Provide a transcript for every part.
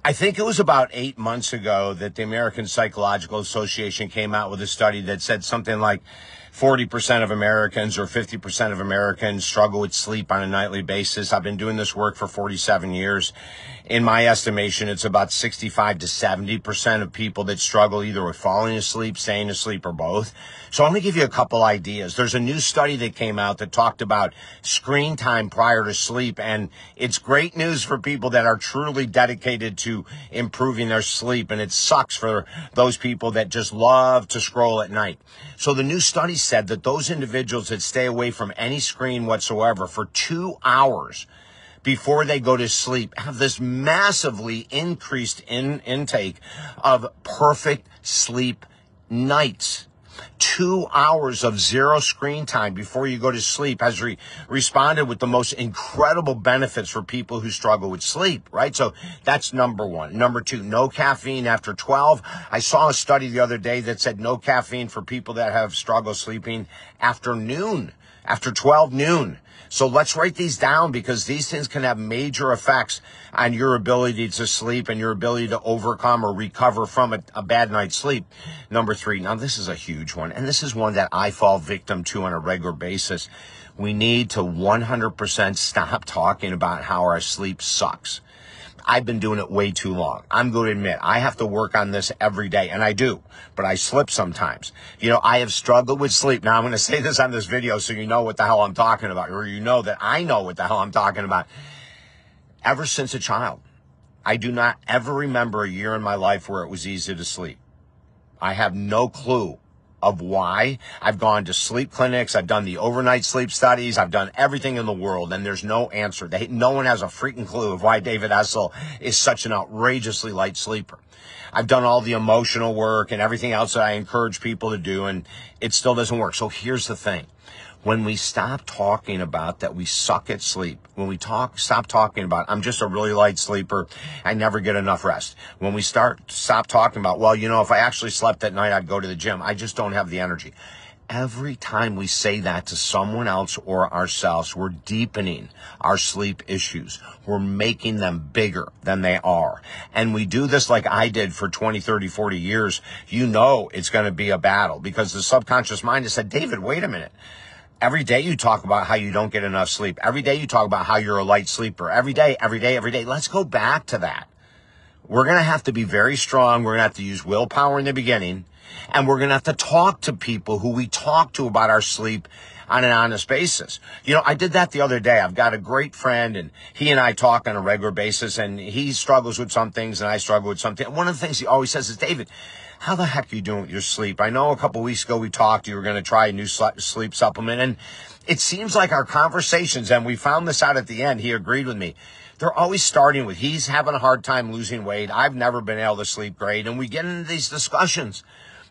I think it was about 8 months ago that the American Psychological Association came out with a study that said something like 40% of Americans or 50% of Americans struggle with sleep on a nightly basis. I've been doing this work for 47 years. In my estimation, it's about 65 to 70% of people that struggle either with falling asleep, staying asleep, or both. So I'm going to give you a couple ideas. There's a new study that came out that talked about screen time prior to sleep, and it's great news for people that are truly dedicated to improving their sleep, and it sucks for those people that just love to scroll at night. So the new study said that those individuals that stay away from any screen whatsoever for 2 hours before they go to sleep have this massively increased intake of perfect sleep nights. 2 hours of zero screen time before you go to sleep has responded with the most incredible benefits for people who struggle with sleep, right? So that's number one. Number two, no caffeine after 12. I saw a study the other day that said no caffeine for people that have struggle sleeping after noon, after 12 noon. So let's write these down because these things can have major effects on your ability to sleep and your ability to overcome or recover from a bad night's sleep. Number three, now this is a huge one, and this is one that I fall victim to on a regular basis. We need to 100% stop talking about how our sleep sucks. I've been doing it way too long. I'm going to admit, I have to work on this every day, and I do, but I slip sometimes. You know, I have struggled with sleep. Now, I'm going to say this on this video so you know what the hell I'm talking about, or you know that I know what the hell I'm talking about. Ever since a child, I do not ever remember a year in my life where it was easy to sleep. I have no clue of why. I've gone to sleep clinics. I've done the overnight sleep studies. I've done everything in the world, and there's no answer. No one has a freaking clue of why David Essel is such an outrageously light sleeper. I've done all the emotional work and everything else that I encourage people to do, and it still doesn't work. So here's the thing. When we stop talking about that we suck at sleep, when we stop talking about, I'm just a really light sleeper, I never get enough rest. When we stop talking about, well, you know, if I actually slept at night, I'd go to the gym. I just don't have the energy. Every time we say that to someone else or ourselves, we're deepening our sleep issues. We're making them bigger than they are. And we do this like I did for 20, 30, 40 years. You know it's going to be a battle because the subconscious mind has said, David, wait a minute. Every day you talk about how you don't get enough sleep. Every day you talk about how you're a light sleeper. Every day. Let's go back to that. We're going to have to be very strong. We're going to have to use willpower in the beginning. And we're going to have to talk to people who we talk to about our sleep on an honest basis. You know, I did that the other day. I've got a great friend, and he and I talk on a regular basis, and he struggles with some things, and I struggle with something. One of the things he always says is, David, how the heck are you doing with your sleep? I know a couple of weeks ago we talked, you were going to try a new sleep supplement, and it seems like our conversations, and we found this out at the end, he agreed with me, they're always starting with, he's having a hard time losing weight, I've never been able to sleep great, and we get into these discussions.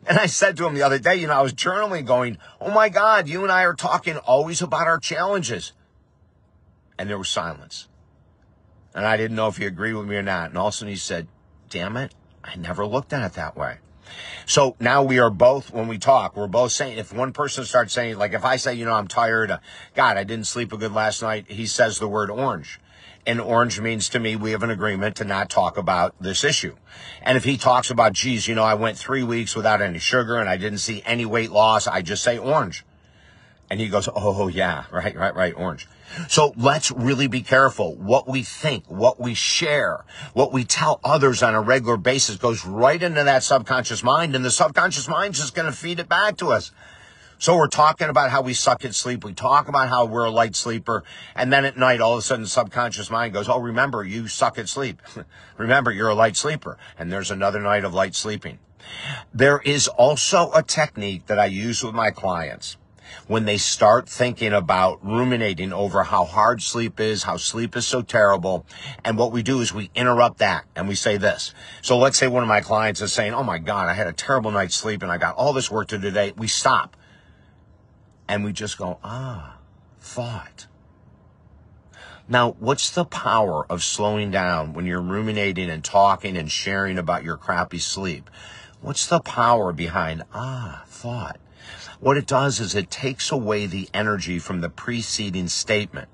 And I said to him the other day, you know, I was journaling going, oh my God, you and I are talking always about our challenges. And there was silence. And I didn't know if he agreed with me or not. And all of a sudden he said, damn it, I never looked at it that way. So now we are both, when we talk, we're both saying, if one person starts saying, like if I say, you know, I'm tired, God, I didn't sleep good last night, he says the word orange. And orange means to me, we have an agreement to not talk about this issue. And if he talks about, geez, you know, I went 3 weeks without any sugar and I didn't see any weight loss, I just say orange. And he goes, oh yeah, right, orange. So let's really be careful. What we think, what we share, what we tell others on a regular basis goes right into that subconscious mind, and the subconscious mind's just going to feed it back to us. So we're talking about how we suck at sleep. We talk about how we're a light sleeper. And then at night, all of a sudden, the subconscious mind goes, oh, remember, you suck at sleep. Remember, you're a light sleeper. And there's another night of light sleeping. There is also a technique that I use with my clients when they start thinking about ruminating over how hard sleep is, how sleep is so terrible. And what we do is we interrupt that and we say this. So let's say one of my clients is saying, oh my God, I had a terrible night's sleep and I got all this work to do today. We stop. And we just go, thought. Now, what's the power of slowing down when you're ruminating and talking and sharing about your crappy sleep? What's the power behind, thought? What it does is it takes away the energy from the preceding statement.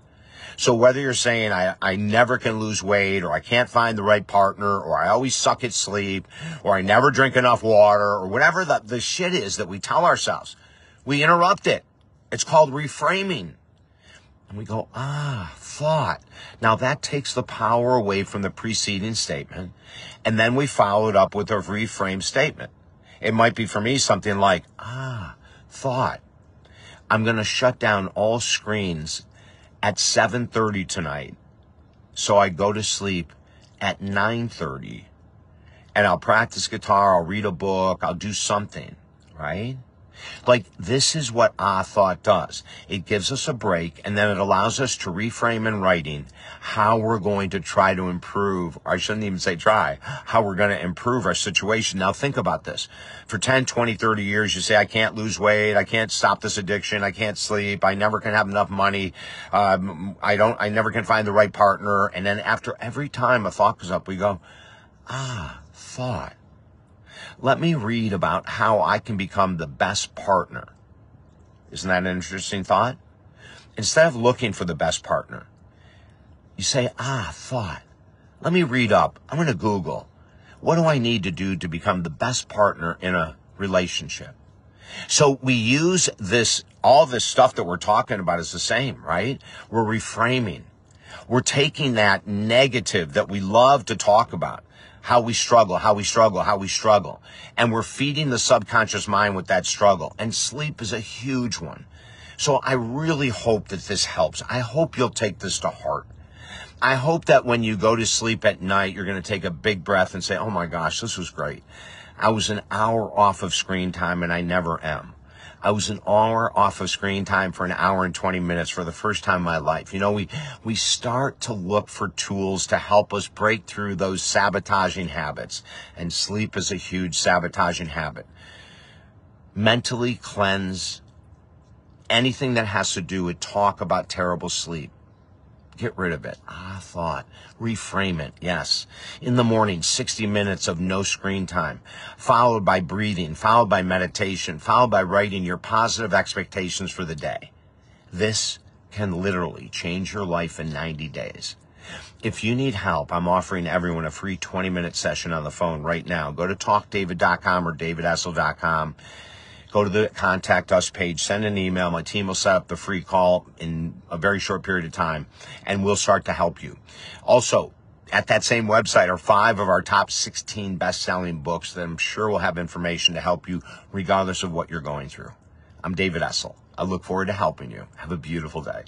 So whether you're saying I never can lose weight, or I can't find the right partner, or I always suck at sleep, or I never drink enough water, or whatever the shit is that we tell ourselves, we interrupt it. It's called reframing. And we go, thought. Now that takes the power away from the preceding statement. And then we follow it up with a reframed statement. It might be for me something like, thought. I'm going to shut down all screens at 7:30 tonight. So I go to sleep at 9:30. And I'll practice guitar, I'll read a book, I'll do something, right? Like, this is what thought does. It gives us a break, and then it allows us to reframe in writing how we're going to try to improve, or I shouldn't even say try, how we're going to improve our situation. Now think about this. For 10, 20, 30 years, you say, I can't lose weight, I can't stop this addiction, I can't sleep, I never can have enough money, I never can find the right partner. And then after every time a thought comes up, we go, thought. Let me read about how I can become the best partner. Isn't that an interesting thought? Instead of looking for the best partner, you say, thought. Let me read up. I'm going to Google. What do I need to do to become the best partner in a relationship? So we use this, all this stuff that we're talking about is the same, right? We're reframing. We're taking that negative that we love to talk about, how we struggle, how we struggle, how we struggle. And we're feeding the subconscious mind with that struggle. And sleep is a huge one. So I really hope that this helps. I hope you'll take this to heart. I hope that when you go to sleep at night, you're going to take a big breath and say, oh my gosh, this was great. I was an hour off of screen time and I never am. I was an hour off of screen time for an hour and 20 minutes for the first time in my life. You know, we start to look for tools to help us break through those sabotaging habits. And sleep is a huge sabotaging habit. Mentally cleanse anything that has to do with talk about terrible sleep. Get rid of it. Thought. Reframe it. Yes. In the morning, 60 minutes of no screen time, followed by breathing, followed by meditation, followed by writing your positive expectations for the day. This can literally change your life in 90 days. If you need help, I'm offering everyone a free 20-minute session on the phone right now. Go to talkdavid.com or davidessel.com. Go to the Contact Us page, send an email. My team will set up the free call in a very short period of time, and we'll start to help you. Also, at that same website are 5 of our top 16 best-selling books that I'm sure will have information to help you regardless of what you're going through. I'm David Essel. I look forward to helping you. Have a beautiful day.